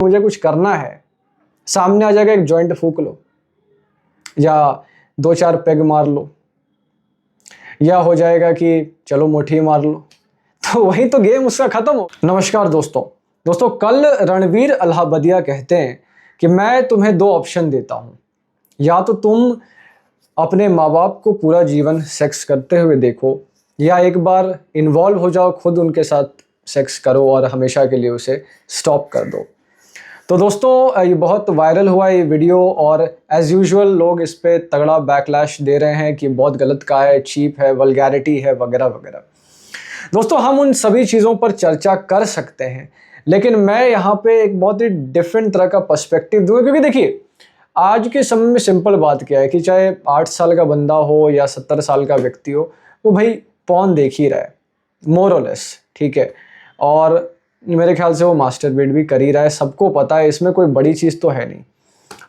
मुझे कुछ करना है, सामने आ जाएगा एक जॉइंट फूक लो या 2-4 पेग मार लो, या हो जाएगा कि चलो मुट्ठी मार लो, तो वही तो गेम उसका खत्म हो। नमस्कार दोस्तों, कल रणवीर अल्हाबदिया कहते हैं कि मैं तुम्हें 2 ऑप्शन देता हूं, या तो तुम अपने माँ बाप को पूरा जीवन सेक्स करते हुए देखो, या एक बार इन्वॉल्व हो जाओ, खुद उनके साथ सेक्स करो और हमेशा के लिए उसे स्टॉप कर दो। तो दोस्तों, ये बहुत वायरल हुआ ये वीडियो और एज़ यूजुअल लोग इस पे तगड़ा बैकलैश दे रहे हैं कि बहुत गलत कहा है, चीप है, वल्गैरिटी है वगैरह वगैरह। दोस्तों, हम उन सभी चीज़ों पर चर्चा कर सकते हैं, लेकिन मैं यहाँ पे एक बहुत ही डिफरेंट तरह का पर्सपेक्टिव दूंगा, क्योंकि देखिए आज के समय में सिंपल बात क्या है कि चाहे 8 साल का बंदा हो या 70 साल का व्यक्ति हो, वो भाई पॉर्न देख ही रहा है मोर और लेस, ठीक है। और मेरे ख्याल से वो मास्टरबेट भी कर ही रहा है, सबको पता है, इसमें कोई बड़ी चीज़ तो है नहीं।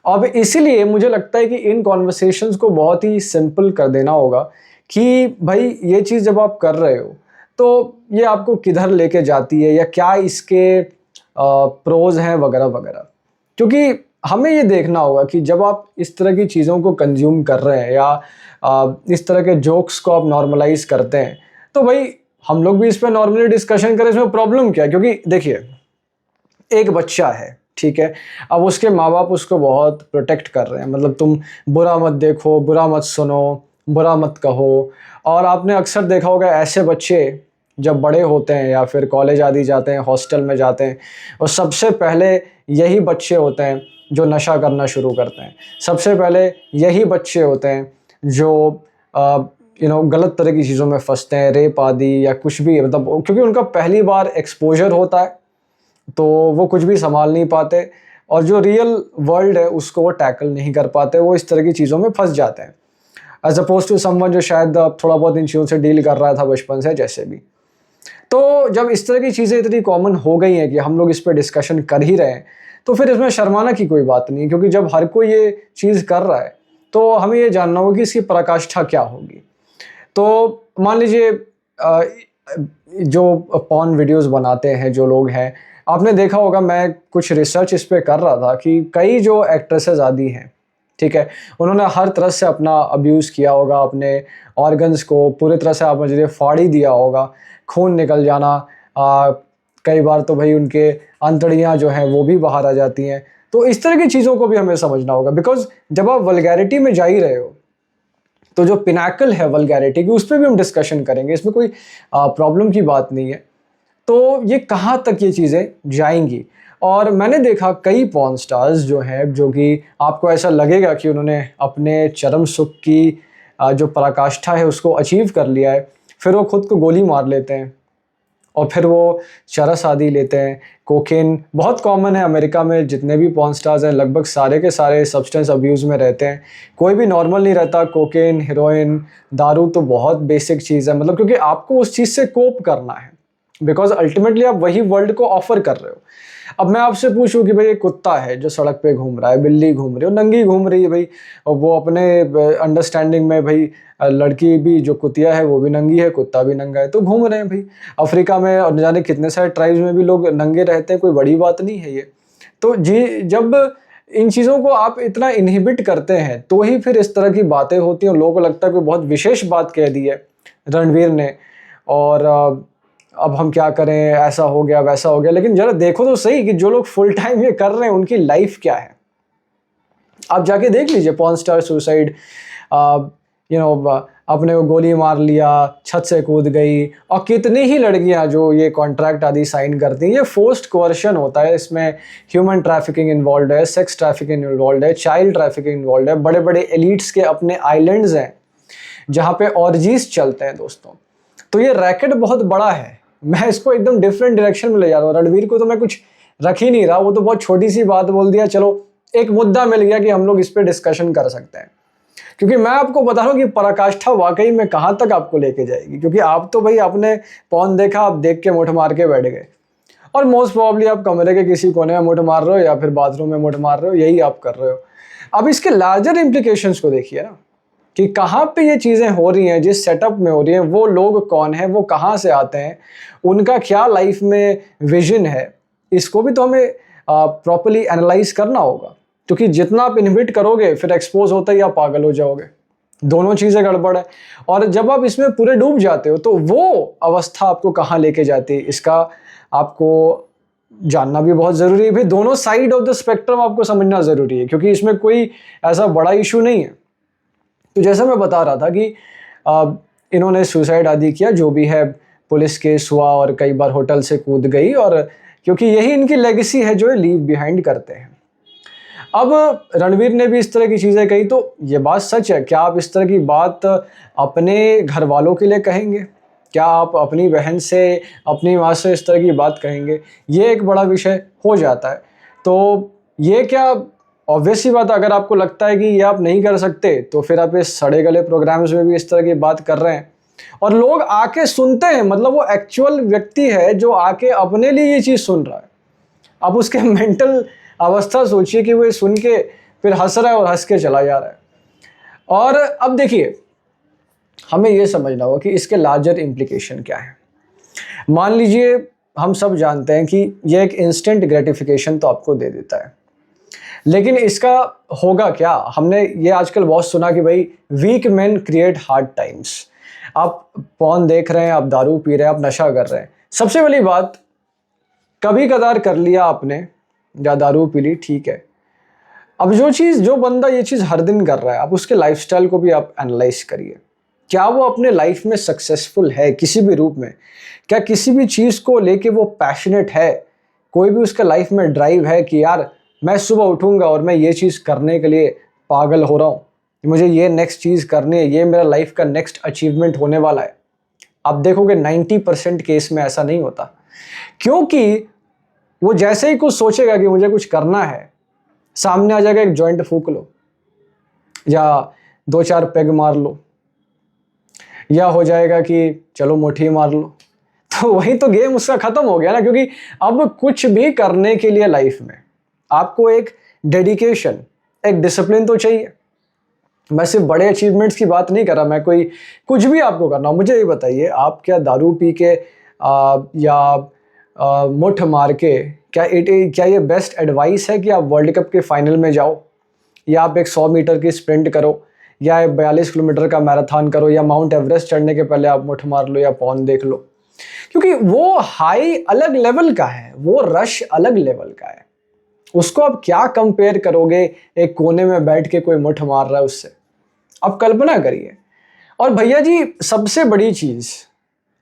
अब इसीलिए मुझे लगता है कि इन कॉन्वर्सेशंस को बहुत ही सिंपल कर देना होगा कि भाई ये चीज़ जब आप कर रहे हो तो ये आपको किधर लेके जाती है, या क्या इसके प्रोज हैं वगैरह वगैरह। क्योंकि हमें ये देखना होगा कि जब आप इस तरह की चीज़ों को कंज्यूम कर रहे हैं या इस तरह के जोक्स को आप नॉर्मलाइज करते हैं, तो भाई हम लोग भी इस पर नॉर्मली डिस्कशन करें, इसमें प्रॉब्लम क्या है। क्योंकि देखिए एक बच्चा है, ठीक है, अब उसके माँ बाप उसको बहुत प्रोटेक्ट कर रहे हैं, मतलब तुम बुरा मत देखो, बुरा मत सुनो, बुरा मत कहो। और आपने अक्सर देखा होगा ऐसे बच्चे जब बड़े होते हैं या फिर कॉलेज आदि जाते हैं, हॉस्टल में जाते हैं, और सबसे पहले यही बच्चे होते हैं जो नशा करना शुरू करते हैं। सबसे पहले यही बच्चे होते हैं जो गलत तरह की चीज़ों में फंसते हैं, रेप आदि या कुछ भी, मतलब क्योंकि उनका पहली बार एक्सपोजर होता है तो वो कुछ भी संभाल नहीं पाते, और जो रियल वर्ल्ड है उसको वो टैकल नहीं कर पाते, वो इस तरह की चीज़ों में फंस जाते हैं एज अपोज टू समवन जो शायद थोड़ा बहुत इन चीज़ों से डील कर रहा था बचपन से, जैसे भी। तो जब इस तरह की चीज़ें इतनी कॉमन हो गई हैं कि हम लोग इस पर डिस्कशन कर ही रहे हैं, तो फिर इसमें शर्माना की कोई बात नहीं, क्योंकि जब हर कोई ये चीज़ कर रहा है तो हमें ये जानना होगा कि इसकी पराकाष्ठा क्या होगी। तो मान लीजिए जो पॉर्न वीडियोस बनाते हैं जो लोग हैं, आपने देखा होगा, मैं कुछ रिसर्च इस पे कर रहा था कि कई जो एक्ट्रेसेस आदि हैं, ठीक है, उन्होंने हर तरह से अपना अब्यूज़ किया होगा, अपने ऑर्गन्स को पूरी तरह से आप मुझे फाड़ ही दिया होगा, खून निकल जाना, कई बार तो भाई उनके अंतड़ियाँ जो हैं वो भी बाहर आ जाती हैं। तो इस तरह की चीज़ों को भी हमें समझना होगा, बिकॉज जब आप वल्गैरिटी में जा ही रहे हो तो जो पिनाकल है वल्गैरिटी की, उस पर भी हम डिस्कशन करेंगे, इसमें कोई प्रॉब्लम की बात नहीं है। तो ये कहाँ तक ये चीज़ें जाएंगी। और मैंने देखा कई पॉर्न स्टार्स जो हैं, जो कि आपको ऐसा लगेगा कि उन्होंने अपने चरम सुख की जो पराकाष्ठा है उसको अचीव कर लिया है, फिर वो खुद को गोली मार लेते हैं और फिर वो चरस आदि लेते हैं। कोकेन बहुत कॉमन है अमेरिका में, जितने भी पॉर्न स्टार्स हैं लगभग सारे के सारे सब्सटेंस अब्यूज़ में रहते हैं, कोई भी नॉर्मल नहीं रहता। कोकेन, हीरोइन, दारू तो बहुत बेसिक चीज़ है, मतलब क्योंकि आपको उस चीज़ से कोप करना है, बिकॉज अल्टीमेटली आप वही वर्ल्ड को ऑफर कर रहे हो। अब मैं आपसे पूछूं कि भाई एक कुत्ता है जो सड़क पे घूम रहा है, बिल्ली घूम रही है, नंगी घूम रही है भाई, और वो अपने अंडरस्टैंडिंग में भाई लड़की भी जो कुतिया है वो भी नंगी है, कुत्ता भी नंगा है, तो घूम रहे हैं भाई। अफ्रीका में और न जाने कितने सारे ट्राइब्स में भी लोग नंगे रहते हैं, कोई बड़ी बात नहीं है ये। तो जी, जब इन चीज़ों को आप इतना इनहिबिट करते हैं तो ही फिर इस तरह की बातें होती हैं, और लोगों को लगता है कोई बहुत विशेष बात कह दी है रणवीर ने, और अब हम क्या करें, ऐसा हो गया वैसा हो गया। लेकिन जरा देखो तो सही कि जो लोग फुल टाइम ये कर रहे हैं उनकी लाइफ क्या है। आप जाके देख लीजिए, पॉर्न स्टार सुसाइड, अपने को गोली मार लिया, छत से कूद गई, और कितनी ही लड़कियां जो ये कॉन्ट्रैक्ट आदि साइन करती हैं, ये फोर्स्ड कोअर्शन होता है, इसमें ह्यूमन ट्रैफिकिंग इन्वॉल्व है, सेक्स ट्रैफिकिंग इन्वॉल्व है, चाइल्ड ट्रैफिकिंग इन्वॉल्व है। बड़े बड़े एलिट्स के अपने आइलैंड्स हैं जहाँ पे ऑर्जीज चलते हैं दोस्तों। तो ये रैकेट बहुत बड़ा है, मैं इसको एकदम डिफरेंट डायरेक्शन में ले जा रहा हूँ। रणवीर को तो मैं कुछ रख ही नहीं रहा, वो तो बहुत छोटी सी बात बोल दिया, चलो एक मुद्दा मिल गया कि हम लोग इस पे डिस्कशन कर सकते हैं। क्योंकि मैं आपको बता रहा हूँ कि पराकाष्ठा वाकई में कहाँ तक आपको लेके जाएगी, क्योंकि आप तो भाई आपने पॉर्न देखा, आप देख के मुठ मार के बैठ गए, और मोस्ट प्रोबेबली आप कमरे के किसी कोने में मुठ मार रहे हो या फिर बाथरूम में मुठ मार रहे हो, यही आप कर रहे हो। अब इसके लार्जर इम्प्लीकेशंस को देखिए ना, कि कहाँ पे ये चीज़ें हो रही हैं, जिस सेटअप में हो रही हैं, वो लोग कौन हैं, वो कहाँ से आते हैं, उनका क्या लाइफ में विजन है, इसको भी तो हमें प्रॉपरली एनालाइज करना होगा, क्योंकि जितना आप इनहिबिट करोगे फिर एक्सपोज होता ही आप पागल हो जाओगे। दोनों चीज़ें गड़बड़ है। और जब आप इसमें पूरे डूब जाते हो तो वो अवस्था आपको कहाँ लेके जाती है, इसका आपको जानना भी बहुत ज़रूरी है। भाई दोनों साइड ऑफ द स्पेक्ट्रम आपको समझना ज़रूरी है, क्योंकि इसमें कोई ऐसा बड़ा इशू नहीं है। तो जैसा मैं बता रहा था कि इन्होंने सुसाइड आदि किया, जो भी है, पुलिस केस हुआ और कई बार होटल से कूद गई, और क्योंकि यही इनकी लेगेसी है जो ये लीव बिहाइंड करते हैं। अब रणवीर ने भी इस तरह की चीज़ें कही, तो ये बात सच है। क्या आप इस तरह की बात अपने घर वालों के लिए कहेंगे? क्या आप अपनी बहन से, अपनी माँ से इस तरह की बात कहेंगे? ये एक बड़ा विषय हो जाता है। तो ये क्या ऑब्वियस ही बात है, अगर आपको लगता है कि ये आप नहीं कर सकते तो फिर आप इस सड़े गले प्रोग्राम्स में भी इस तरह की बात कर रहे हैं और लोग आके सुनते हैं। मतलब वो एक्चुअल व्यक्ति है जो आके अपने लिए ये चीज़ सुन रहा है। अब उसके मेंटल अवस्था सोचिए कि वो ये सुन के फिर हंस रहा है और हंस के चला जा रहा है। और अब देखिए, हमें ये समझना होगा कि इसके लार्जर इम्प्लीकेशन क्या है। मान लीजिए हम सब जानते हैं कि ये एक इंस्टेंट ग्रेटिफिकेशन तो आपको दे देता है, लेकिन इसका होगा क्या? हमने ये आजकल बहुत सुना कि भाई weak man create hard times. आप पॉर्न देख रहे हैं, आप दारू पी रहे हैं, आप नशा कर रहे हैं। सबसे पहली बात, कभी कदार कर लिया आपने या दारू पी ली, ठीक है। अब जो बंदा ये चीज़ हर दिन कर रहा है, आप उसके लाइफस्टाइल को भी आप एनालाइज करिए। क्या वो अपने लाइफ में सक्सेसफुल है किसी भी रूप में? क्या किसी भी चीज़ को लेके वो पैशनेट है? कोई भी उसका लाइफ में ड्राइव है कि यार मैं सुबह उठूंगा और मैं ये चीज़ करने के लिए पागल हो रहा हूँ, मुझे ये नेक्स्ट चीज़ करनी है, ये मेरा लाइफ का नेक्स्ट अचीवमेंट होने वाला है? आप देखोगे 90% केस में ऐसा नहीं होता, क्योंकि वो जैसे ही कुछ सोचेगा कि मुझे कुछ करना है, सामने आ जाएगा एक जॉइंट फूक लो या 2-4 पेग मार लो, या हो जाएगा कि चलो मुट्ठी मार लो। तो वही तो गेम उसका खत्म हो गया ना, क्योंकि अब कुछ भी करने के लिए लाइफ में आपको एक डेडिकेशन, एक डिसिप्लिन तो चाहिए। मैं सिर्फ बड़े अचीवमेंट्स की बात नहीं कर रहा, मैं कोई कुछ भी आपको करना हो। मुझे ये बताइए, आप क्या दारू पी के या मुठ मार के, क्या ये बेस्ट एडवाइस है कि आप वर्ल्ड कप के फाइनल में जाओ, या आप एक 100 मीटर की स्प्रिंट करो, या 42 किलोमीटर का मैराथन करो, या माउंट एवरेस्ट चढ़ने के पहले आप मुठ मार लो या पॉर्न देख लो? क्योंकि वो हाई अलग लेवल का है, वो रश अलग लेवल का है। उसको आप क्या कंपेयर करोगे एक कोने में बैठ के कोई मुठ मार रहा है उससे? आप कल्पना करिए। और भैया जी, सबसे बड़ी चीज़,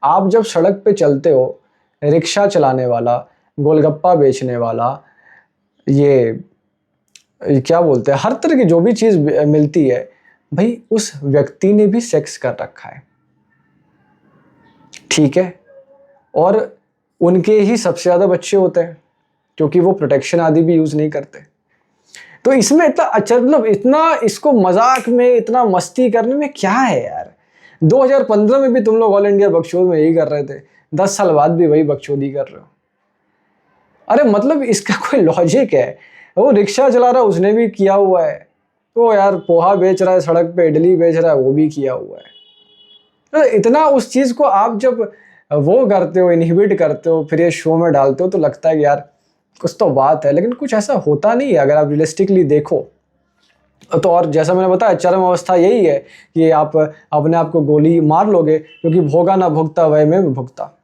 आप जब सड़क पे चलते हो, रिक्शा चलाने वाला, गोलगप्पा बेचने वाला, ये क्या बोलते हैं, हर तरह की जो भी चीज़ मिलती है, भाई उस व्यक्ति ने भी सेक्स कर रखा है, ठीक है? और उनके ही सबसे ज़्यादा बच्चे होते हैं, क्योंकि वो प्रोटेक्शन आदि भी यूज़ नहीं करते। तो इसमें इतना अच्छा, मतलब इतना इसको मजाक में, इतना मस्ती करने में क्या है यार? 2015 में भी तुम लोग ऑल इंडिया बकचोद में यही कर रहे थे, 10 साल बाद भी वही बकचोदी कर रहे हो। अरे मतलब इसका कोई लॉजिक है? वो रिक्शा चला रहा है, उसने भी किया हुआ है। तो यार पोहा बेच रहा है सड़क पे, इडली बेच रहा है, वो भी किया हुआ है। तो इतना उस चीज़ को आप जब वो करते हो, इनहिबिट करते हो, फिर ये शो में डालते हो, तो लगता है कि यार कुछ तो बात है, लेकिन कुछ ऐसा होता नहीं है अगर आप रियलिस्टिकली देखो तो। और जैसा मैंने बताया, चरम अवस्था यही है कि आप अपने आप को गोली मार लोगे, क्योंकि भोगा ना भुगता वह में भुगता।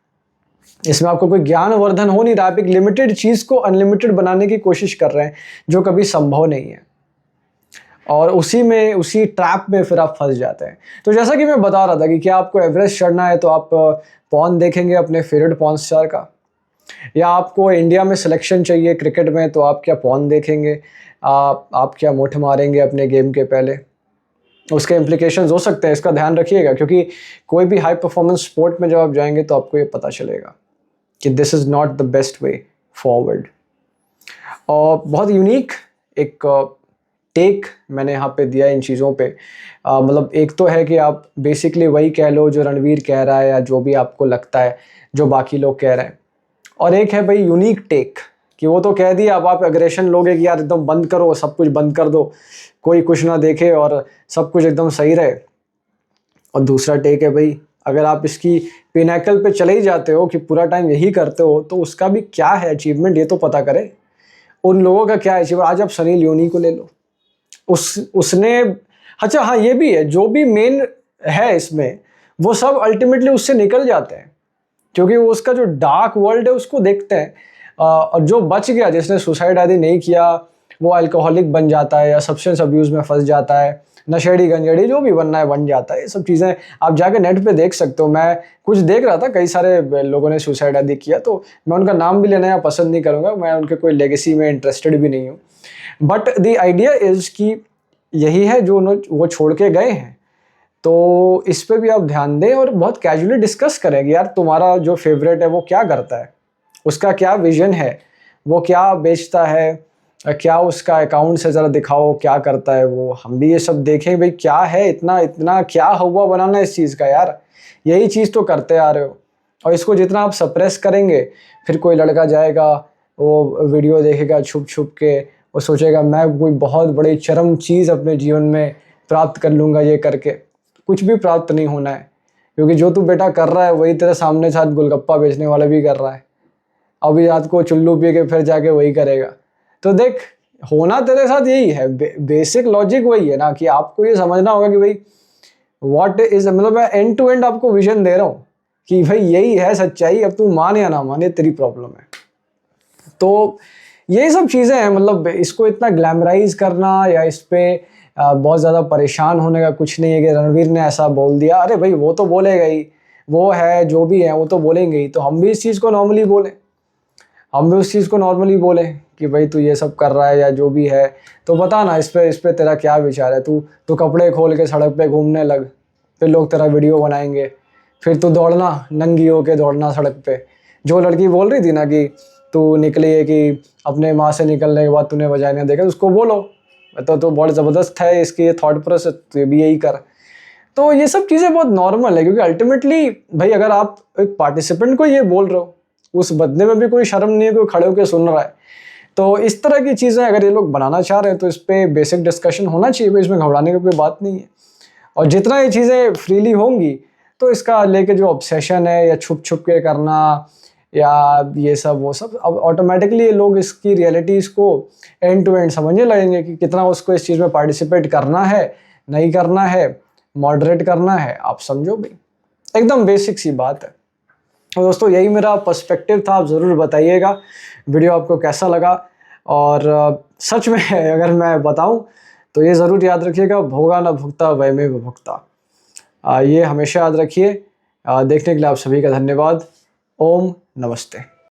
इसमें आपको कोई ज्ञानवर्धन हो नहीं रहा, आप एक लिमिटेड चीज़ को अनलिमिटेड बनाने की कोशिश कर रहे हैं, जो कभी संभव नहीं है, और उसी ट्रैप में फिर आप फंस जाते हैं। तो जैसा कि मैं बता रहा था कि क्या आपको एवरेस्ट चढ़ना है तो आप पॉर्न देखेंगे अपने फेवरेट पॉर्न स्टार का, या आपको इंडिया में सिलेक्शन चाहिए क्रिकेट में तो आप क्या पॉर्न देखेंगे, आप क्या मुठ मारेंगे अपने गेम के पहले? उसके इम्प्लीकेशंस हो सकते हैं, इसका ध्यान रखिएगा, क्योंकि कोई भी हाई परफॉर्मेंस स्पोर्ट में जब आप जाएंगे तो आपको ये पता चलेगा कि this is not the best way forward. और बहुत यूनिक एक टेक मैंने यहाँ पे दिया इन चीज़ों पे। मतलब एक तो है कि आप बेसिकली वही कह लो जो रणवीर कह रहा है, या जो भी आपको लगता है जो बाकी लोग कह रहे हैं, और एक है भाई यूनिक टेक कि वो तो कह दिया, अब आप एग्रेशन लोगे कि यार एकदम बंद करो, सब कुछ बंद कर दो, कोई कुछ ना देखे और सब कुछ एकदम सही रहे। और दूसरा टेक है भाई, अगर आप इसकी पिनैकल पे चले ही जाते हो कि पूरा टाइम यही करते हो, तो उसका भी क्या है अचीवमेंट, ये तो पता करे। उन लोगों का क्या अचीव। आज आप सनी लियोनी को ले लो, उसने, अच्छा हाँ ये भी है, जो भी मेन है इसमें वो सब अल्टीमेटली उससे निकल जाते हैं, क्योंकि वो उसका जो डार्क वर्ल्ड है उसको देखते हैं। और जो बच गया, जिसने सुसाइड आदि नहीं किया, वो अल्कोहलिक बन जाता है या सब्सटेंस अब्यूज़ में फंस जाता है, नशेड़ी गंजेड़ी जो भी बनना है बन जाता है। ये सब चीज़ें आप जाके नेट पे देख सकते हो। मैं कुछ देख रहा था, कई सारे लोगों ने सुसाइड आदि किया, तो मैं उनका नाम भी लेना या पसंद नहीं करूँगा, मैं उनके कोई लेगेसी में इंटरेस्टेड भी नहीं हूँ। बट द आइडिया इज़ कि यही है जो वो छोड़ के गए हैं। तो इस पे भी आप ध्यान दें और बहुत कैजुअली डिस्कस करें कि यार तुम्हारा जो फेवरेट है वो क्या करता है, उसका क्या विजन है, वो क्या बेचता है, क्या उसका अकाउंट से ज़रा दिखाओ क्या करता है वो, हम भी ये सब देखें भाई क्या है, इतना इतना क्या हुआ बनाना इस चीज़ का यार, यही चीज़ तो करते आ रहे हो। और इसको जितना आप सप्रेस करेंगे, फिर कोई लड़का जाएगा वो वीडियो देखेगा छुप छुप के, वो सोचेगा मैं कोई बहुत बड़ी चरम चीज़ अपने जीवन में प्राप्त कर लूँगा ये करके। कुछ भी प्राप्त नहीं होना है, क्योंकि जो तू बेटा कर रहा है वही तेरे सामने साथ गोलगप्पा बेचने वाला भी कर रहा है। अभी रात को चुल्लू पी के फिर जाके वही करेगा। तो देख, होना तेरे साथ यही है, बेसिक लॉजिक वही है ना, कि आपको ये समझना होगा कि भाई व्हाट इज, मतलब मैं एंड टू एंड आपको विजन दे रहा हूँ कि भाई यही है सच्चाई, अब तू मान या ना मान ये तेरी प्रॉब्लम है। तो यही सब चीज़ें हैं, मतलब इसको इतना ग्लैमराइज करना या इस पे बहुत ज़्यादा परेशान होने का कुछ नहीं है कि रणवीर ने ऐसा बोल दिया, अरे भाई वो तो बोलेगा ही, वो है जो भी है वो तो बोलेंगे ही, तो हम भी इस चीज़ को नॉर्मली बोलें, हम भी उस चीज़ को नॉर्मली बोलें कि भाई तू ये सब कर रहा है या जो भी है, तो बता ना इस पे तेरा क्या विचार है। तू कपड़े खोल के सड़क पे घूमने लग, फिर लोग तेरा वीडियो बनाएंगे, फिर तू दौड़ना, नंगी होके दौड़ना सड़क पे। जो लड़की बोल रही थी ना कि तू निकली है कि अपने माँ से निकलने के बाद तूने वजाइना देखा, उसको बोलो तो बहुत ज़बरदस्त है इसकी ये थॉट प्रोसेस, तो भी यही कर। तो ये सब चीज़ें बहुत नॉर्मल है, क्योंकि अल्टीमेटली भाई अगर आप एक पार्टिसिपेंट को ये बोल रहे हो, उस बदले में भी कोई शर्म नहीं है, कोई खड़े होकर सुन रहा है। तो इस तरह की चीज़ें अगर ये लोग बनाना चाह रहे हैं तो इस पर बेसिक डिस्कशन होना चाहिए, इसमें घबराने की कोई बात नहीं है। और जितना ये चीज़ें फ्रीली होंगी तो इसका लेके जो ऑब्सेशन है या छुप छुप के करना या ये सब वो सब, अब ऑटोमेटिकली लोग इसकी रियलिटीज़ को एंड टू एंड समझने लगेंगे कि कितना उसको इस चीज़ में पार्टिसिपेट करना है, नहीं करना है, मॉडरेट करना है। आप समझो भाई, एकदम बेसिक सी बात है। तो दोस्तों यही मेरा पर्सपेक्टिव था, आप ज़रूर बताइएगा वीडियो आपको कैसा लगा। और सच में अगर मैं बताऊं तो ये ज़रूर याद रखिएगा, भोगा न भुगता वयमेव भुगता, ये हमेशा याद रखिए। देखने के लिए आप सभी का धन्यवाद। ओम नमस्ते।